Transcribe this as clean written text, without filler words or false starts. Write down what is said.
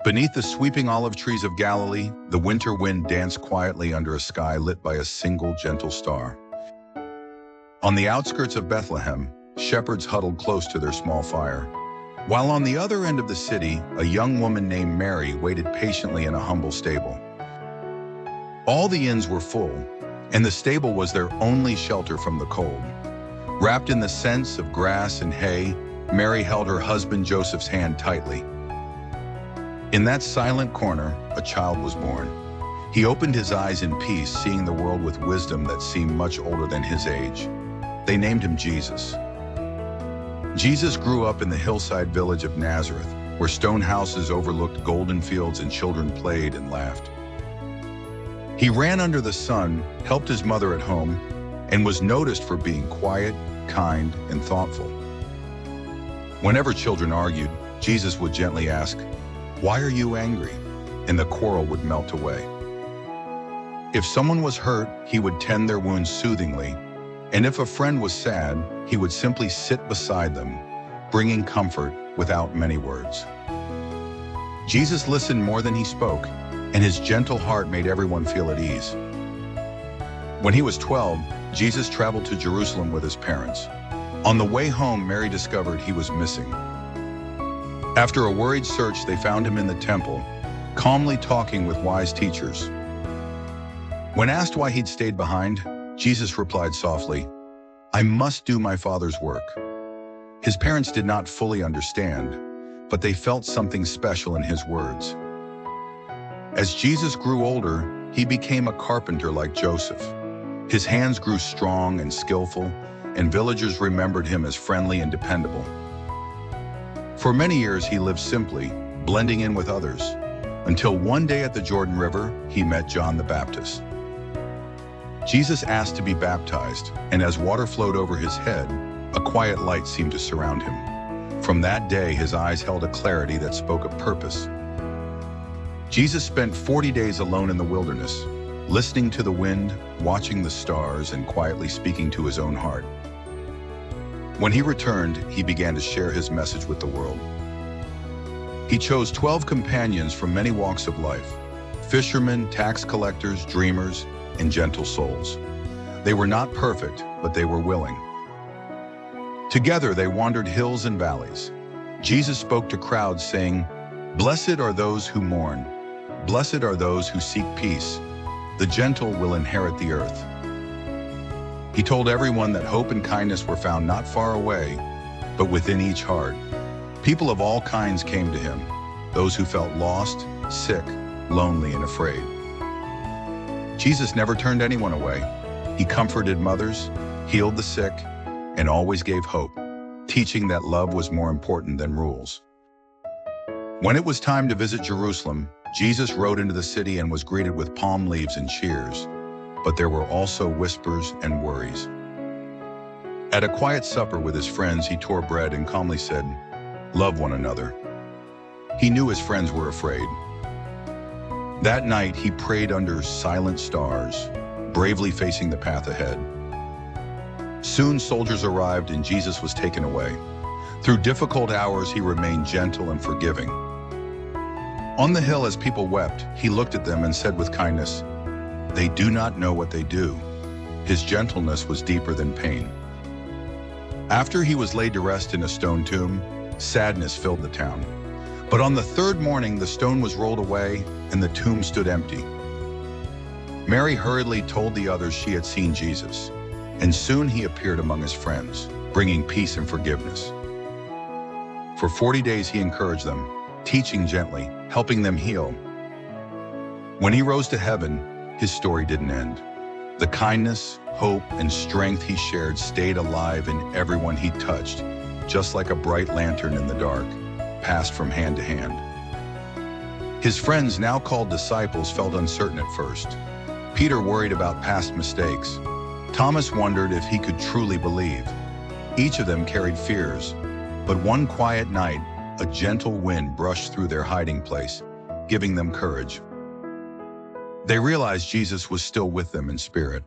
Beneath the sweeping olive trees of Galilee, the winter wind danced quietly under a sky lit by a single gentle star. On the outskirts of Bethlehem, shepherds huddled close to their small fire. While on the other end of the city, a young woman named Mary waited patiently in a humble stable. All the inns were full, and the stable was their only shelter from the cold. Wrapped in the scents of grass and hay, Mary held her husband Joseph's hand tightly. In that silent corner, a child was born. He opened his eyes in peace, seeing the world with wisdom that seemed much older than his age. They named him Jesus. Jesus grew up in the hillside village of Nazareth, where stone houses overlooked golden fields and children played and laughed. He ran under the sun, helped his mother at home, and was noticed for being quiet, kind, and thoughtful. Whenever children argued, Jesus would gently ask, "Why are you angry?" And the quarrel would melt away. If someone was hurt, he would tend their wounds soothingly, and if a friend was sad, he would simply sit beside them, bringing comfort without many words. Jesus listened more than he spoke, and his gentle heart made everyone feel at ease. When he was 12, Jesus traveled to Jerusalem with his parents. On the way home, Mary discovered he was missing. After a worried search, they found him in the temple, calmly talking with wise teachers. When asked why he'd stayed behind, Jesus replied softly, "I must do my Father's work." His parents did not fully understand, but they felt something special in his words. As Jesus grew older, he became a carpenter like Joseph. His hands grew strong and skillful, and villagers remembered him as friendly and dependable. For many years, he lived simply, blending in with others, until one day at the Jordan River, he met John the Baptist. Jesus asked to be baptized, and as water flowed over his head, a quiet light seemed to surround him. From that day, his eyes held a clarity that spoke of purpose. Jesus spent 40 days alone in the wilderness, listening to the wind, watching the stars, and quietly speaking to his own heart. When he returned, he began to share his message with the world. He chose 12 companions from many walks of life: fishermen, tax collectors, dreamers, and gentle souls. They were not perfect, but they were willing. Together, they wandered hills and valleys. Jesus spoke to crowds saying, "Blessed are those who mourn. Blessed are those who seek peace. The gentle will inherit the earth." He told everyone that hope and kindness were found not far away, but within each heart. People of all kinds came to him, those who felt lost, sick, lonely, and afraid. Jesus never turned anyone away. He comforted mothers, healed the sick, and always gave hope, teaching that love was more important than rules. When it was time to visit Jerusalem, Jesus rode into the city and was greeted with palm leaves and cheers. But there were also whispers and worries. At a quiet supper with his friends, he tore bread and calmly said, "Love one another." He knew his friends were afraid. That night, he prayed under silent stars, bravely facing the path ahead. Soon, soldiers arrived and Jesus was taken away. Through difficult hours, he remained gentle and forgiving. On the hill, as people wept, he looked at them and said with kindness, "They do not know what they do." His gentleness was deeper than pain. After he was laid to rest in a stone tomb, sadness filled the town. But on the third morning, the stone was rolled away and the tomb stood empty. Mary hurriedly told the others she had seen Jesus, and soon he appeared among his friends, bringing peace and forgiveness. For 40 days he encouraged them, teaching gently, helping them heal. When he rose to heaven, his story didn't end. The kindness, hope, and strength he shared stayed alive in everyone he touched, just like a bright lantern in the dark, passed from hand to hand. His friends, now called disciples, felt uncertain at first. Peter worried about past mistakes. Thomas wondered if he could truly believe. Each of them carried fears, but one quiet night, a gentle wind brushed through their hiding place, giving them courage. They realized Jesus was still with them in spirit.